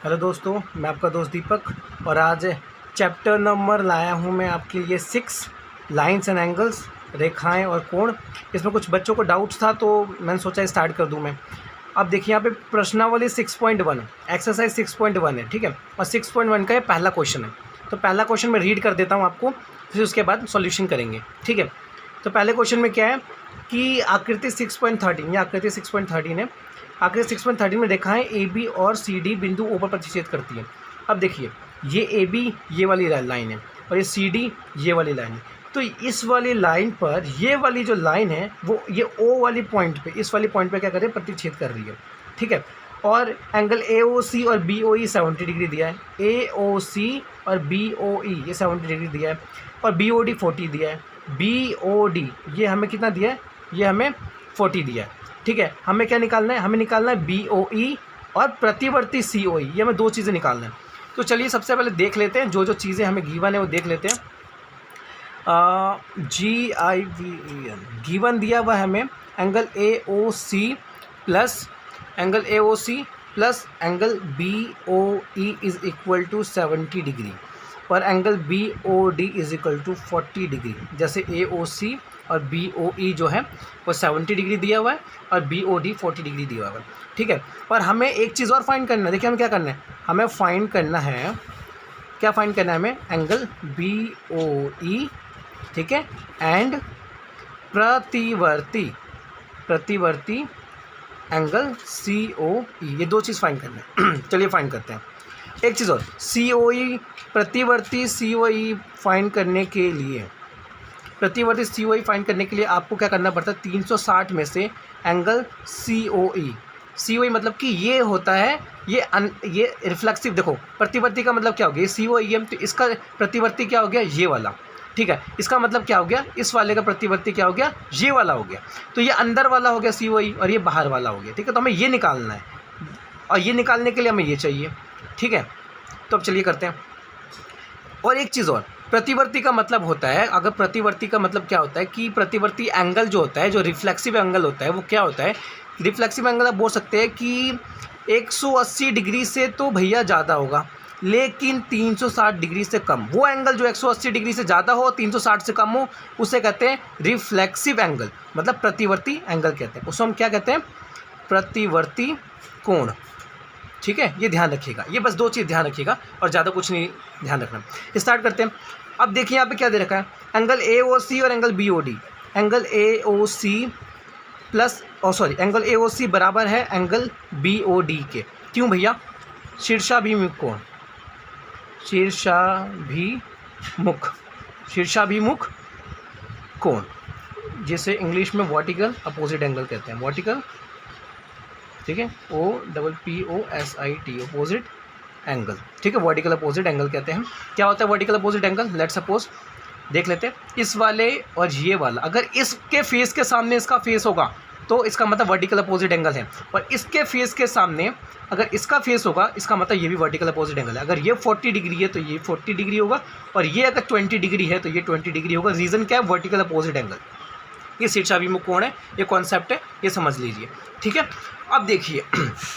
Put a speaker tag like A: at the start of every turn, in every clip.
A: Hello दोस्तों, मैं आपका दोस्त दीपक और आज चैप्टर नंबर लाया हूँ मैं आपके लिए 6 लाइंस एंड एंगल्स, रेखाएं और कोण। इसमें कुछ बच्चों को डाउट्स था तो मैंने सोचा स्टार्ट कर दूँ मैं। अब देखिए यहाँ पे प्रश्नावली 6.1 एक्सरसाइज 6.1 है, ठीक है। और 6.1 का ये पहला क्वेश्चन है। तो पहला क्वेश्चन मैं रीड कर देता हूँ आपको, फिर उसके बाद सॉल्यूशन करेंगे, ठीक है। तो पहले क्वेश्चन में क्या है कि आकृति 6.13, ये आकृति 6.13 है। आकृति 6.13 में रेखाएं ए बी और सी डी बिंदु ओ पर प्रतिच्छेद करती है। अब देखिए, ये ए बी ये वाली लाइन है और ये सी डी ये वाली लाइन है। तो इस वाली लाइन पर ये वाली जो लाइन है वो ये ओ वाली पॉइंट पे, इस वाली पॉइंट पे क्या कर रही है, प्रतिच्छेद कर रही है, ठीक है। और एंगल ए ओ सी और बी ओ ई 70 डिग्री दिया है। ए ओ सी और बी ओ ई ये 70 डिग्री दिया है और बी ओ डी 40 दिया है। बी ओ डी ये हमें कितना दिया है, ये हमें 40 दिया है, ठीक है। हमें क्या निकालना है, हमें निकालना है बी ओ ई और प्रतिवर्ती सी ओ ई, ये हमें दो चीज़ें निकालना है। तो चलिए सबसे पहले देख लेते हैं जो जो चीज़ें हमें गिवन है वो देख लेते हैं। G I V E N given दिया हुआ हमें angle A O C plus angle A O C plus angle B O E is equal to 70 degree और angle B O D is equal to 40 degree. जैसे A O C और B O ई जो है वो 70 degree दिया हुआ है और बी ओ डी 40 डिग्री दिया हुआ है, ठीक है। और हमें एक चीज़ और फाइंड करना है। देखिए हमें क्या करना है, हमें फाइंड करना है, क्या फाइंड करना है हमें, एंगल बी ओ ई, ठीक है, एंड प्रतिवर्ती एंगल सी ओ ई, ये दो चीज़ फाइंड करना है। चलिए फाइंड करते हैं। एक चीज़ और, सी ओ ई प्रतिवर्ती सी ओ ई फाइंड करने के लिए, प्रतिवर्ती सी ओ ई फाइंड करने के लिए आपको क्या करना पड़ता है, 360 में से एंगल सी ओ ई मतलब कि ये होता है ये रिफ्लेक्सिव। देखो प्रतिवर्ती का मतलब क्या हो गया, सी ओ ई एम, तो इसका प्रतिवर्ती क्या हो गया, ये वाला, ठीक है। इसका मतलब क्या हो गया, इस वाले का प्रतिवर्ती क्या हो गया, ये वाला हो गया। तो ये अंदर वाला हो गया सी ओ ई और ये बाहर वाला हो गया, ठीक है। तो हमें ये निकालना है और ये निकालने के लिए हमें ये चाहिए, ठीक है। तो अब चलिए करते हैं। और एक चीज़ और, प्रतिवर्ती का मतलब होता है, अगर प्रतिवर्ती का मतलब क्या होता है कि प्रतिवर्ती एंगल जो होता है, जो रिफ्लेक्सिव एंगल होता है वो क्या होता है, रिफ्लेक्सिव एंगल आप बोल सकते हैं कि 180 डिग्री से तो भैया ज़्यादा होगा लेकिन 360 डिग्री से कम। वो एंगल जो 180 डिग्री से ज़्यादा हो 360 से कम हो उसे कहते हैं रिफ्लेक्सिव एंगल, मतलब प्रतिवर्ती एंगल कहते हैं। उसको हम क्या कहते हैं, प्रतिवर्ती कोण, ठीक है। ये ध्यान रखिएगा, ये बस दो चीज़ ध्यान रखिएगा और ज़्यादा कुछ नहीं ध्यान रखना। स्टार्ट करते हैं। अब देखिए यहाँ पे क्या दे रखा है, एंगल ए ओ सी और angle B O D. Angle A O C plus angle A O C बराबर है एंगल बी ओ डी के। क्यों भैया, शीर्षाभिमुख कोण, शीर्षाभिमुख कोण, जिसे इंग्लिश में वर्टिकल अपोजिट एंगल कहते हैं, वर्टिकल, ठीक है, O double P O S I T, opposite angle, ठीक है, वर्टिकल अपोजिट एंगल कहते हैं। क्या होता है vertical opposite angle, let suppose देख लेते हैं, इस वाले और ये वाला अगर इसके फेस के सामने इसका फेस होगा तो इसका मतलब वर्टिकल अपोजिट एंगल है, और इसके फेस के सामने अगर इसका फेस होगा इसका मतलब ये भी वर्टिकल अपोजिट एंगल है। अगर ये 40 डिग्री है तो ये 40 डिग्री होगा और ये अगर 20 डिग्री है तो ये 20 डिग्री होगा। रीज़न क्या है, वर्टिकल अपोजिट एंगल, ये शीर्षाभिमुख कोण है, ये कॉन्सेप्ट है, ये समझ लीजिए, ठीक है। अब देखिए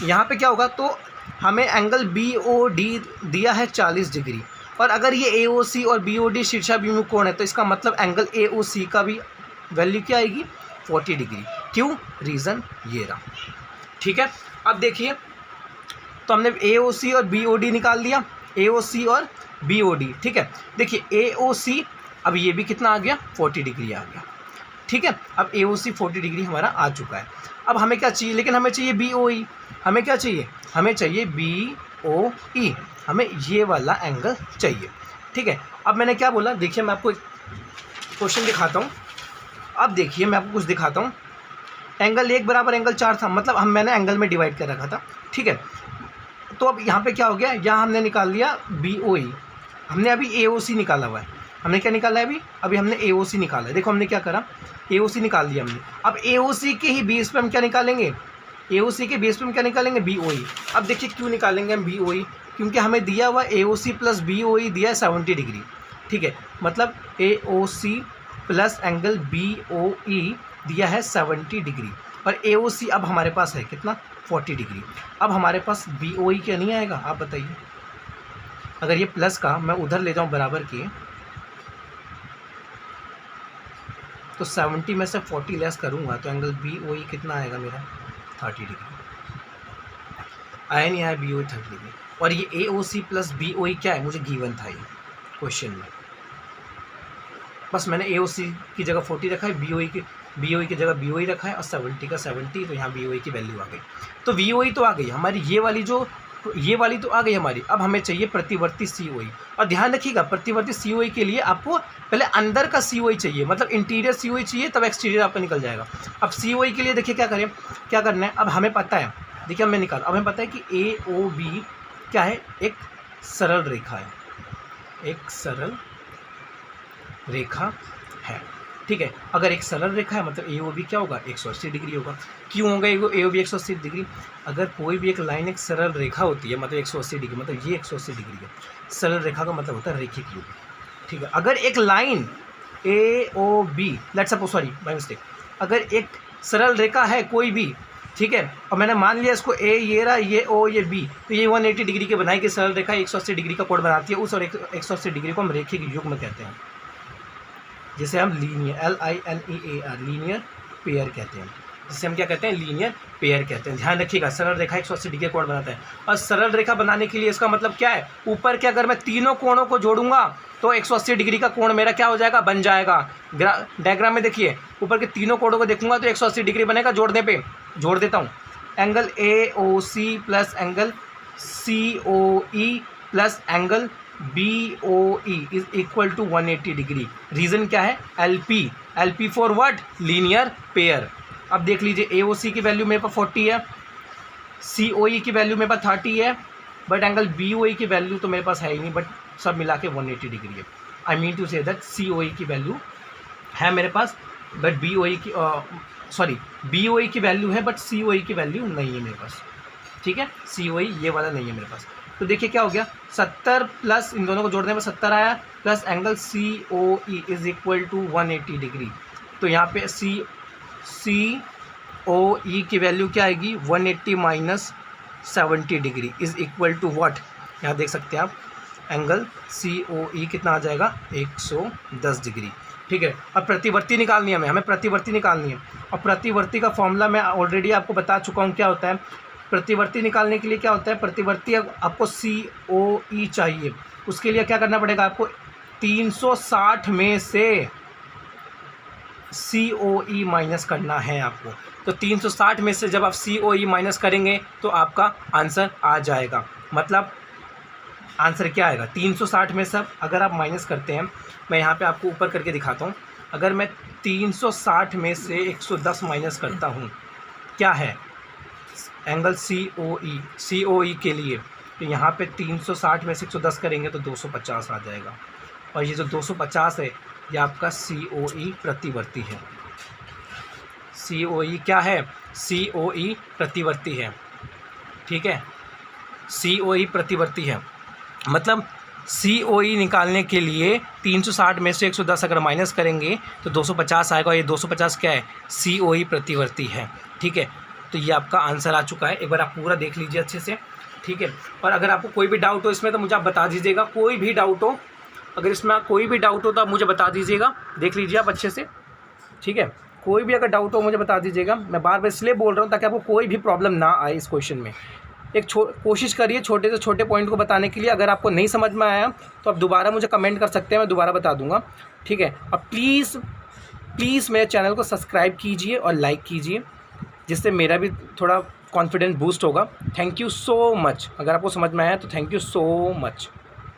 A: यहाँ पे क्या होगा, तो हमें एंगल बी ओ डी दिया है 40 डिग्री और अगर ये ए ओ सी और बी ओ डी शीर्षाभिमुख कोण है तो इसका मतलब एंगल ए ओ सी का भी वैल्यू क्या आएगी, 40 डिग्री। क्यों, रीज़न ये रहा, ठीक है। अब देखिए तो हमने ए ओ सी और बी ओ डी निकाल दिया, ए ओ सी और बी ओ डी, ठीक है। देखिए ए ओ सी, अब ये भी कितना आ गया, 40 डिग्री आ गया, ठीक है। अब ए ओ सी 40 डिग्री हमारा आ चुका है। अब हमें क्या चाहिए, लेकिन हमें चाहिए बी ओ ई, हमें क्या चाहिए, हमें चाहिए बी ओ ई, हमें ये वाला एंगल चाहिए, ठीक है। अब मैंने क्या बोला, देखिए मैं आपको एक क्वेश्चन दिखाता हूँ। अब देखिए मैं आपको कुछ दिखाता हूँ, एंगल 1 बराबर एंगल 4 था, मतलब मैंने एंगल में डिवाइड कर रखा था, ठीक है। तो अब यहाँ पे क्या हो गया, यहाँ हमने निकाल लिया बी ओ ई, हमने अभी ए ओ सी निकाला हुआ है। हमने क्या निकाला है, अभी हमने ए ओ सी निकाला है। देखो हमने क्या करा, ए ओ सी निकाल लिया हमने। अब ए ओ सी के ही बेस पे हम क्या निकालेंगे, ए ओ सी के बेस पे हम क्या निकालेंगे, बी ओ ई। अब देखिए क्यों निकालेंगे हम बी ओ ई, क्योंकि हमें दिया हुआ ए O C plus B O E दिया है 70 डिग्री, ठीक है। मतलब A O C plus angle B O E दिया है 70 डिग्री और ए ओ सी अब हमारे पास है कितना, 40 डिग्री। अब हमारे पास BOE क्या नहीं आएगा, आप बताइए। अगर ये प्लस का मैं उधर ले जाऊँ बराबर के, तो 70 में से 40 लेस करूँगा तो एंगल BOE कितना आएगा मेरा, 30 डिग्री। आया नहीं आया BOE 30 डिग्री। और ये AOC प्लस BOE क्या है, मुझे गिवन था ये क्वेश्चन में, बस मैंने AOC की जगह 40 रखा है, BOE की जगह BOE रखा है, और 70 का 70, तो यहाँ BOE की वैल्यू आ गई। तो VOE तो आ गई हमारी, ये वाली तो आ गई हमारी। अब हमें चाहिए प्रतिवर्ती COE। और ध्यान रखिएगा, प्रतिवर्ती COE के लिए आपको पहले अंदर का COE चाहिए, मतलब इंटीरियर COE चाहिए, तब एक्सटीरियर आपका निकल जाएगा। अब COE के लिए देखिए क्या करना है। अब हमें पता है, देखिए अब हमें पता है कि AOB क्या है, एक सरल रेखा है, एक सरल रेखा है, ठीक है। अगर एक सरल रेखा है मतलब AOB क्या होगा, 180 डिग्री होगा। क्यों होगा AOB 180 डिग्री, अगर कोई भी एक लाइन एक सरल रेखा होती है मतलब 180 डिग्री, मतलब ये 180 डिग्री है। सरल रेखा का मतलब होता है रेखिक योग, ठीक है। अगर एक line AOB, let's suppose, sorry by mistake, अगर एक सरल रेखा है कोई भी, ठीक है, और मैंने मान लिया इसको A ये रहा, ये O ये B, तो ये 180 डिग्री के बनाई कि सरल रेखा 180 डिग्री का कोण बनाती है, उस और 180 डिग्री को हम रेखिक युग्म कहते हैं, जिसे हम लीनियर LINEAR लीनियर पेयर कहते हैं, जिसे हम क्या कहते हैं, लीनियर पेयर कहते हैं। ध्यान रखिएगा, सरल रेखा 180 डिग्री कोण बनाता है। और सरल रेखा बनाने के लिए इसका मतलब क्या है, ऊपर के अगर मैं तीनों कोणों को जोड़ूंगा तो 180 डिग्री का कोण मेरा क्या हो जाएगा, बन जाएगा। डायग्राम में देखिए, ऊपर के तीनों कोणों को देखूंगा तो 180 डिग्री बनेगा। जोड़ने पे जोड़ देता हूँ, angle AOC plus angle COE plus angle BOE is equal to 180 degree. Reason क्या है, LP for what, linear pair. अब देख लीजिए, AOC की वैल्यू मेरे पास 40 है, COE की वैल्यू मेरे पास 30 है, बट एंगल BOE की वैल्यू तो मेरे पास है ही नहीं, बट सब मिला के 180 डिग्री है। I mean to say that COE की वैल्यू है मेरे पास, बट BOE की वैल्यू है, बट COE की वैल्यू नहीं है मेरे पास, ठीक है। COE ये वाला नहीं है मेरे पास। तो देखिए क्या हो गया, 70 प्लस इन दोनों को जोड़ने में 70 आया, plus angle COE is equal to 180 degree. तो यहाँ पे COE की वैल्यू क्या आएगी, 180 minus 70 degree is equal to what, यहाँ देख सकते हैं आप, एंगल COE कितना आ जाएगा, 110 डिग्री, ठीक है। अब प्रतिवर्ती निकालनी है हमें प्रतिवर्ती निकालनी है। और प्रतिवर्ती का फॉर्मूला मैं ऑलरेडी आपको बता चुका हूँ क्या होता है। प्रतिवर्ती निकालने के लिए क्या होता है, प्रतिवर्ती आपको COE चाहिए, उसके लिए क्या करना पड़ेगा आपको, 360 में से COE माइनस करना है आपको। तो 360 में से जब आप COE माइनस करेंगे तो आपका आंसर आ जाएगा। मतलब आंसर क्या आएगा, 360 में से अगर आप माइनस करते हैं, मैं यहाँ पे आपको ऊपर करके दिखाता हूँ। अगर मैं 360 में से 110 माइनस करता हूँ, क्या है एंगल COE के लिए, तो यहाँ पे 360 में से 110 करेंगे तो 250 आ जाएगा। और ये जो 250 है ये आपका COE प्रतिवर्ती है। COE क्या है, COE प्रतिवर्ती है, ठीक है। COE प्रतिवर्ती है, मतलब COE निकालने के लिए 360 में से 110 अगर माइनस करेंगे तो 250 आएगा। और ये 250 क्या है, COE प्रतिवर्ती है, ठीक है। तो ये आपका आंसर आ चुका है। एक बार आप पूरा देख लीजिए अच्छे से, ठीक है। और अगर आपको कोई भी डाउट हो इसमें तो मुझे आप बता दीजिएगा, कोई भी डाउट हो, अगर इसमें कोई भी डाउट हो तो आप मुझे बता दीजिएगा। देख लीजिए आप अच्छे से, ठीक है। कोई भी अगर डाउट हो मुझे बता दीजिएगा। मैं बार बार इसलिए बोल रहा हूँ ताकि आपको कोई भी प्रॉब्लम ना आए इस क्वेश्चन में। कोशिश करिए छोटे से छोटे पॉइंट को बताने के लिए। अगर आपको नहीं समझ में आया तो आप दोबारा मुझे कमेंट कर सकते हैं, मैं दोबारा बता दूंगा, ठीक है। अब प्लीज़ मेरे चैनल को सब्सक्राइब कीजिए और लाइक कीजिए, जिससे मेरा भी थोड़ा कॉन्फिडेंस बूस्ट होगा। Thank you so much. अगर आपको समझ में आया तो थैंक यू सो मच।